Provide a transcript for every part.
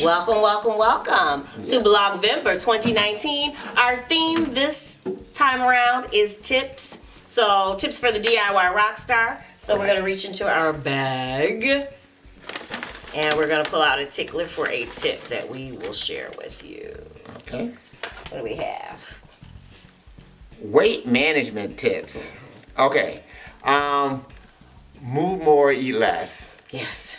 Welcome, welcome, welcome to Blog-vember 2019. Our theme this time around is tips. So, tips for the DIY rock star. So, we're going to reach into our bag and we're going to pull out a tickler for a tip that we will share with you. Okay. What do we have? Weight management tips. Okay. Move more, eat less. Yes.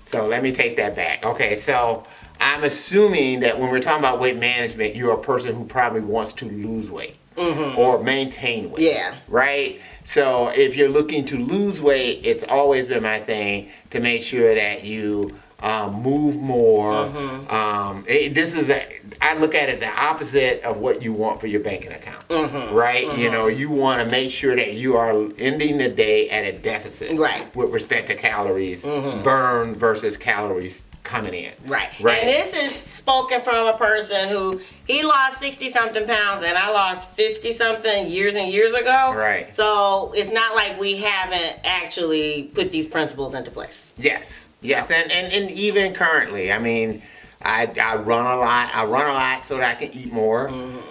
So let me take that back. Okay, so I'm assuming that when we're talking about weight management, you're a person who probably wants to lose weight or maintain weight. Yeah. Right? So if you're looking to lose weight, it's always been my thing to make sure that you move more. I look at it the opposite of what you want for your banking account, right? You know, you want to make sure that you are ending the day at a deficit, right, with respect to calories burned versus calories coming in. Right. And this is spoken from a person who, he lost 60-something pounds and I lost 50-something years and years ago. Right. So it's not like we haven't actually put these principles into place. Yes. And even currently, I mean, I run a lot. I run a lot so that I can eat more,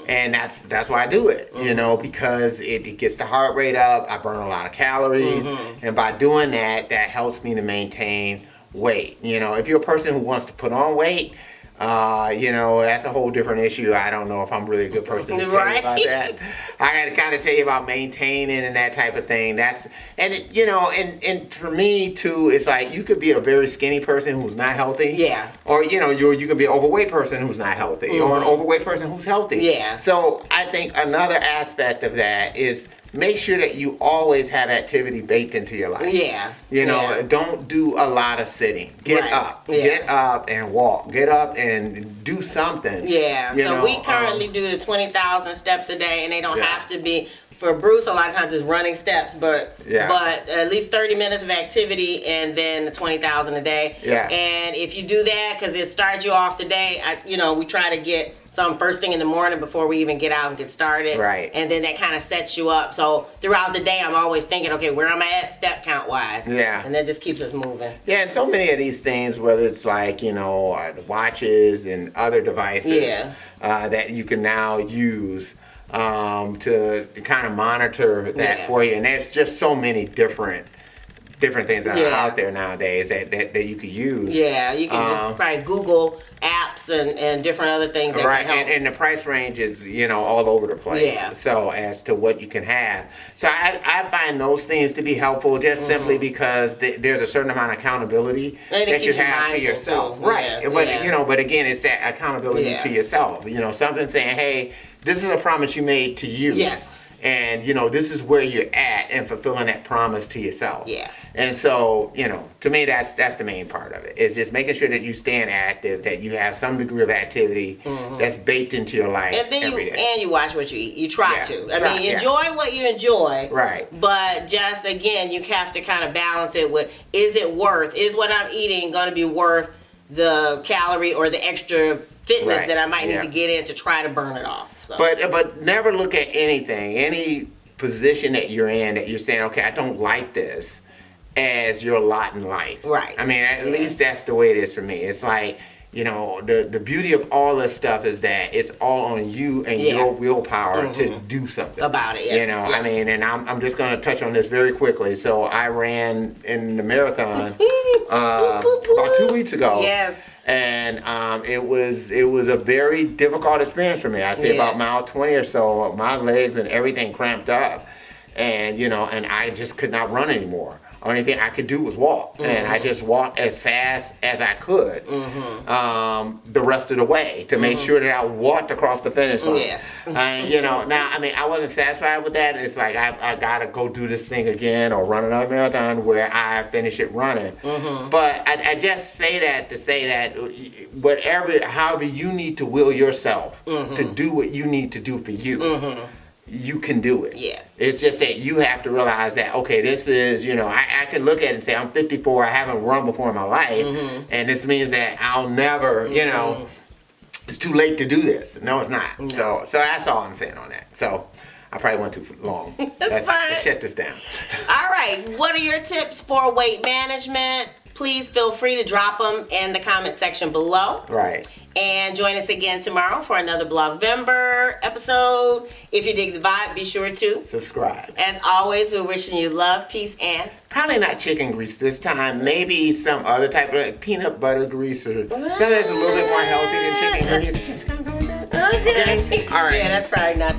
and that's why I do it. You know, because it gets the heart rate up. I burn a lot of calories, and by doing that, that helps me to maintain weight. You know, if you're a person who wants to put on weight, you know, that's a whole different issue. I don't know if I'm really a good person to tell you about that. I got to kind of tell you about maintaining and that type of thing. And for me too, it's like you could be a very skinny person who's not healthy. Yeah. Or you could be an overweight person who's not healthy, or an overweight person who's healthy. Yeah. So I think another aspect of that is make sure that you always have activity baked into your life. Yeah. You know, don't do a lot of sitting. Get up. Yeah. Get up and walk. Get up and do something. Yeah. So we currently do the 20,000 steps a day, and they don't have to be, for Bruce, a lot of times it's running steps, but at least 30 minutes of activity and then the 20,000 a day. Yeah. And if you do that, because it starts you off the day, we try to get some first thing in the morning before we even get out and get started. Right. And then that kind of sets you up. So throughout the day, I'm always thinking, okay, where am I at step count wise? Yeah. And that just keeps us moving. Yeah, and so many of these things, whether it's like, watches and other devices that you can now use to kind of monitor that for you. And there's just so many different things that are out there nowadays that you could use. Yeah, you can just probably Google apps and different other things that can help. And the price range is, all over the place. Yeah. So as to what you can have. So I find those things to be helpful just simply because there's a certain amount of accountability that you have to yourself. Too. Right. But again, it's that accountability to yourself. Something saying, hey, this is a promise you made to you. Yes. And, this is where you're at and fulfilling that promise to yourself. Yeah. And so, to me, that's the main part of it. It's just making sure that you staying active, that you have some degree of activity that's baked into your life every day. And you watch what you eat. You try to. I mean, enjoy what you enjoy. Right. But just, again, you have to kind of balance it with, is what I'm eating going to be worth the calorie or the extra fitness that I might need to get in to try to burn it off. So. But never look at any position that you're in that you're saying, okay, I don't like this, as your lot in life. Right. I mean, at least that's the way it is for me. It's like, the beauty of all this stuff is that it's all on you and your willpower to do something about it. Yes. I mean, and I'm just going to touch on this very quickly. So I ran in the marathon about 2 weeks ago. Yes. And it was a very difficult experience for me. I say about mile 20 or so, my legs and everything cramped up, and and I just could not run anymore. Only thing I could do was walk, and I just walked as fast as I could the rest of the way to make sure that I walked across the finish line. Yes. Now, I mean, I wasn't satisfied with that. It's like I gotta go do this thing again or run another marathon where I finish it running. But I just say that to say that however you need to will yourself to do what you need to do for you. You can do it. Yeah. It's just that you have to realize that, okay, this is, I can look at it and say, I'm 54, I haven't run before in my life, and this means that I'll never, it's too late to do this. No, it's not. No. So that's all I'm saying on that. So I probably went too long. That's fine. Let's shut this down. All right. What are your tips for weight management? please feel free to drop them in the comment section below. Right. And join us again tomorrow for another Blog-vember episode. If you dig the vibe, be sure to subscribe. As always, we're wishing you love, peace, and probably not chicken grease this time. Maybe some other type of peanut butter grease or something that's a little bit more healthy than chicken grease. Just kind of go with that. Okay. All right. Yeah, that's probably not